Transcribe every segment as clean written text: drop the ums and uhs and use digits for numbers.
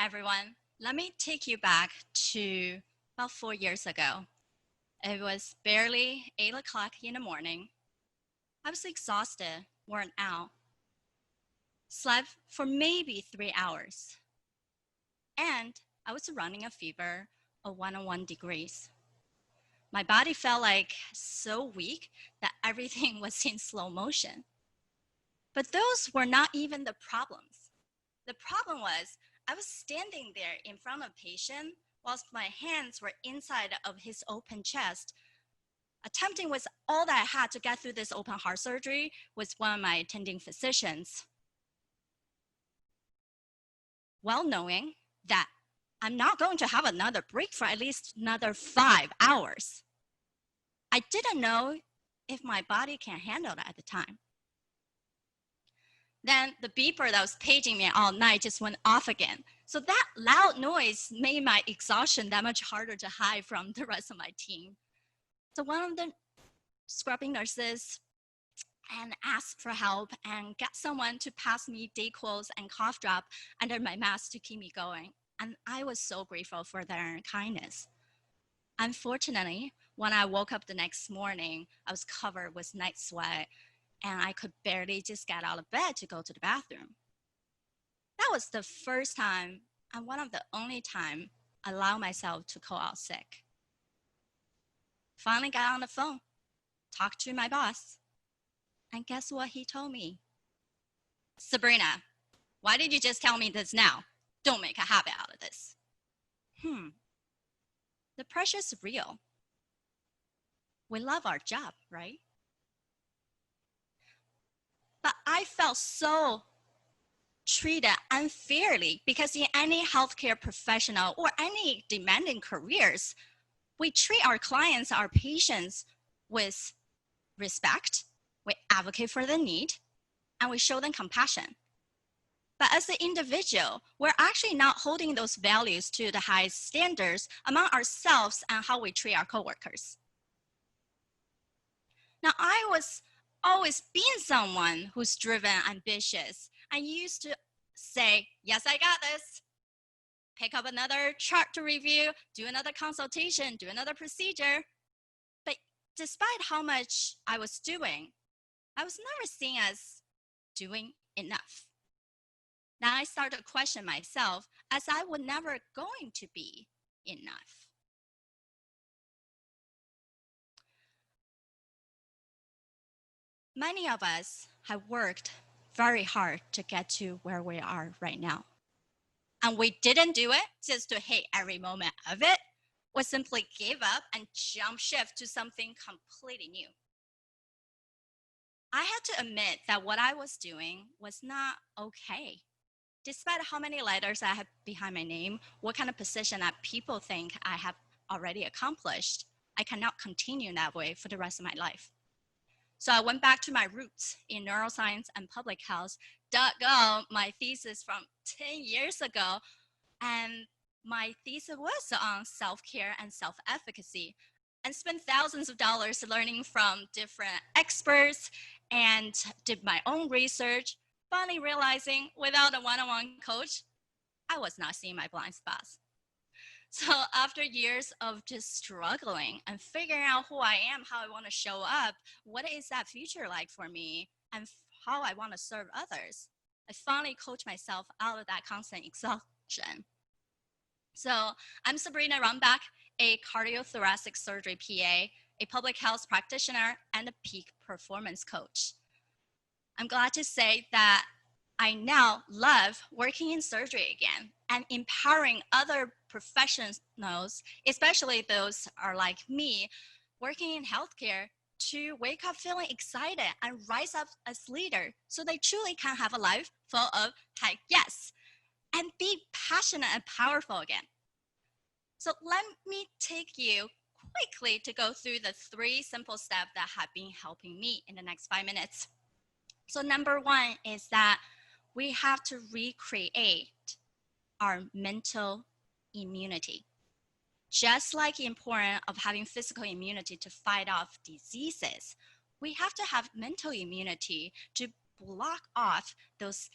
everyone. Let me take you back to about 4 years ago. It was barely 8 o'clock in the morning. I was exhausted, worn out, slept for maybe 3 hours, and I was running a fever of 101 degrees. My body felt like so weak that everything was in slow motion. But those were not even the problems. The problem was I was standing there in front of a patient whilst my hands were inside of his open chest, attempting with all that I had to get through this open heart surgery with one of my attending physicians. Well knowing that I'm not going to have another break for at least another 5 hours. I didn't know if my body can handle that at the time. Then the beeper that was paging me all night just went off again. So that loud noise made my exhaustion that much harder to hide from the rest of my team. So one of the scrubbing nurses and asked for help and got someone to pass me Dayquils and cough drop under my mask to keep me going. And I was so grateful for their kindness. Unfortunately, when I woke up the next morning, I was covered with night sweat and I could barely just get out of bed to go to the bathroom. That was the first time and one of the only time I allowed myself to call out sick. Finally got on the phone, talked to my boss, and guess what he told me? Sabrina, why did you just tell me this now? Don't make a habit out of this. The pressure's real. We love our job, right? But I felt so treated unfairly because in any healthcare professional or any demanding careers, we treat our clients, our patients with respect, we advocate for their need, and we show them compassion. But as an individual, we're actually not holding those values to the highest standards among ourselves and how we treat our coworkers. Now, I was always been someone who's driven, ambitious. I used to say, yes, I got this. Pick up another chart to review, do another consultation, do another procedure. But despite how much I was doing, I was never seen as doing enough. Now I started to question myself as I was never going to be enough. Many of us have worked very hard to get to where we are right now. And we didn't do it just to hate every moment of it. We simply gave up and jump shift to something completely new. I had to admit that what I was doing was not okay. Despite how many letters I have behind my name, what kind of position that people think I have already accomplished, I cannot continue that way for the rest of my life. So I went back to my roots in neuroscience and public health, dug out my thesis from 10 years ago, and my thesis was on self-care and self-efficacy, and spent thousands of dollars learning from different experts and did my own research, finally realizing without a one-on-one coach, I was not seeing my blind spots. So after years of just struggling and figuring out who I am, how I want to show up, what is that future like for me, and how I want to serve others, I finally coached myself out of that constant exhaustion. So I'm Sabrina Runbeck, a cardiothoracic surgery PA, a public health practitioner, and a peak performance coach. I'm glad to say that I now love working in surgery again and empowering other professionals, especially those are like me, working in healthcare, to wake up feeling excited and rise up as leader so they truly can have a life full of heck yes and be passionate and powerful again. So let me take you quickly to go through the 3 simple steps that have been helping me in the next 5 minutes. So number 1 is that we have to recreate our mental immunity. Just like the importance of having physical immunity to fight off diseases, we have to have mental immunity to block off those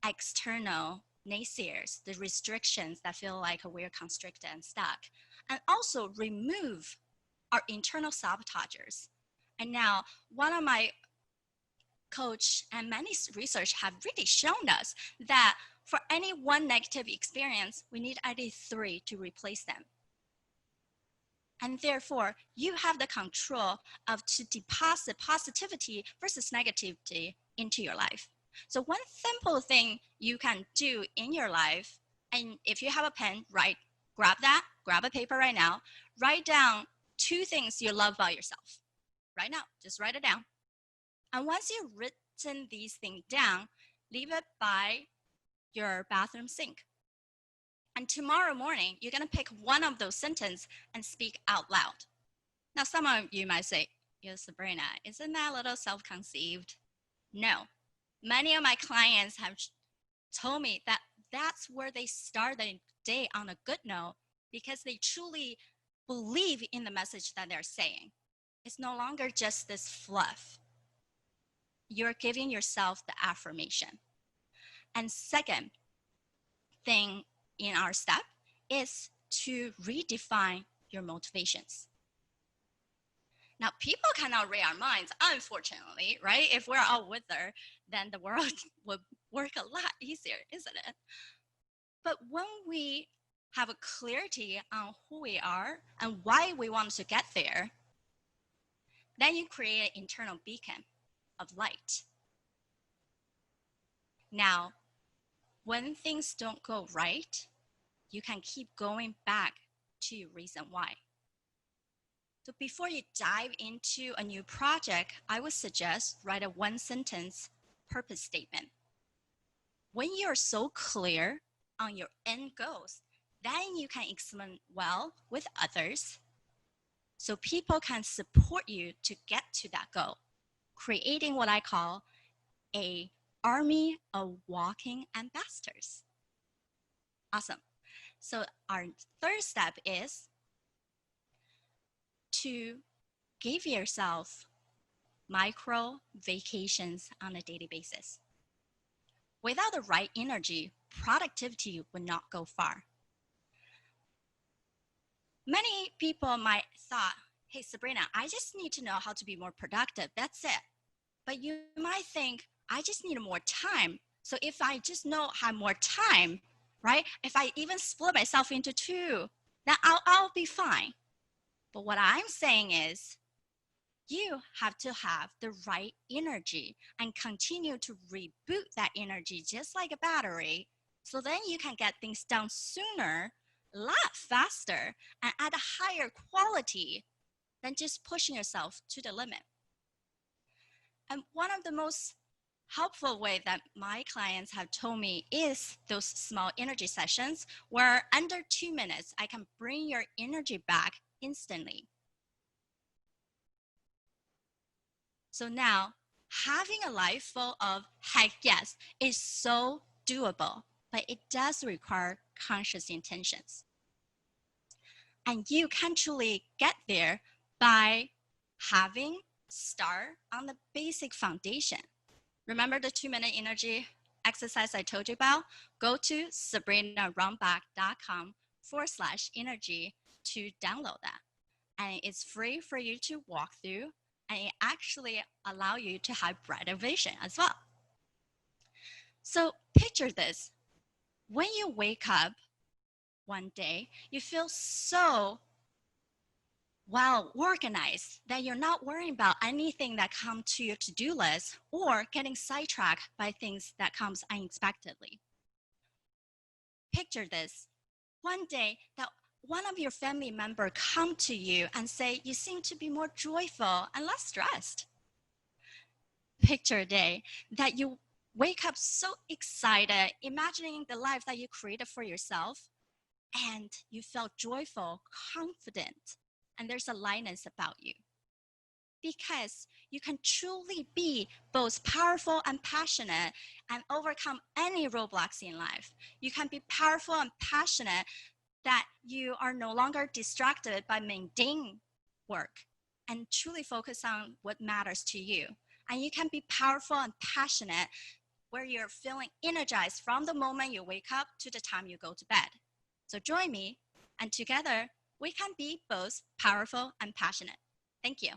external naysayers, the restrictions that feel like we're constricted and stuck, and also remove our internal sabotagers. And now, one of my coach and many research have really shown us that for any one negative experience, we need at least 3 to replace them. And therefore, you have the control of to deposit positivity versus negativity into your life. So one simple thing you can do in your life, and if you have a pen, grab a paper right now, write down 2 things you love about yourself. Right now, just write it down. And once you've written these things down, leave it by your bathroom sink. And tomorrow morning, you're gonna pick one of those sentences and speak out loud. Now, some of you might say, "Yo, Sabrina, isn't that a little self-conceived?" No. Many of my clients have told me that that's where they start their day on a good note because they truly believe in the message that they're saying. It's no longer just this fluff. You're giving yourself the affirmation. And second thing in our step is to redefine your motivations. Now, people cannot read our minds, unfortunately, right? If we're all wither, then the world would work a lot easier, isn't it? But when we have a clarity on who we are and why we want to get there, then you create an internal beacon of light. Now, when things don't go right, you can keep going back to your reason why. So before you dive into a new project, I would suggest write a 1-sentence purpose statement. When you're so clear on your end goals, then you can explain well with others so people can support you to get to that goal, creating what I call an army of walking ambassadors. Awesome. So our third step is to give yourself micro vacations on a daily basis. Without the right energy, productivity would not go far. Many people might thought, "Hey, Sabrina, I just need to know how to be more productive. That's it." But you might think, "I just need more time. So if I just know how more time, right? If I even split myself into 2, then I'll be fine." But what I'm saying is, you have to have the right energy and continue to reboot that energy just like a battery. So then you can get things done sooner, a lot faster, and at a higher quality than just pushing yourself to the limit. And one of the most helpful way that my clients have told me is those small energy sessions where under 2 minutes, I can bring your energy back instantly. So now, having a life full of heck yes is so doable, but it does require conscious intentions. And you can truly get there by having start on the basic foundation. Remember the 2-minute energy exercise I told you about? Go to sabrinarunbeck.com/energy to download that. And it's free for you to walk through, and it actually allows you to have brighter vision as well. So picture this. When you wake up one day, you feel so well organized that you're not worrying about anything that comes to your to-do list or getting sidetracked by things that comes unexpectedly. Picture this. One day that one of your family members come to you and say, "You seem to be more joyful and less stressed." Picture a day that you wake up so excited, imagining the life that you created for yourself, and you felt joyful, confident, and there's a lightness about you. Because you can truly be both powerful and passionate and overcome any roadblocks in life. You can be powerful and passionate that you are no longer distracted by mundane work and truly focus on what matters to you. And you can be powerful and passionate where you're feeling energized from the moment you wake up to the time you go to bed. So join me, and together we can be both powerful and passionate. Thank you.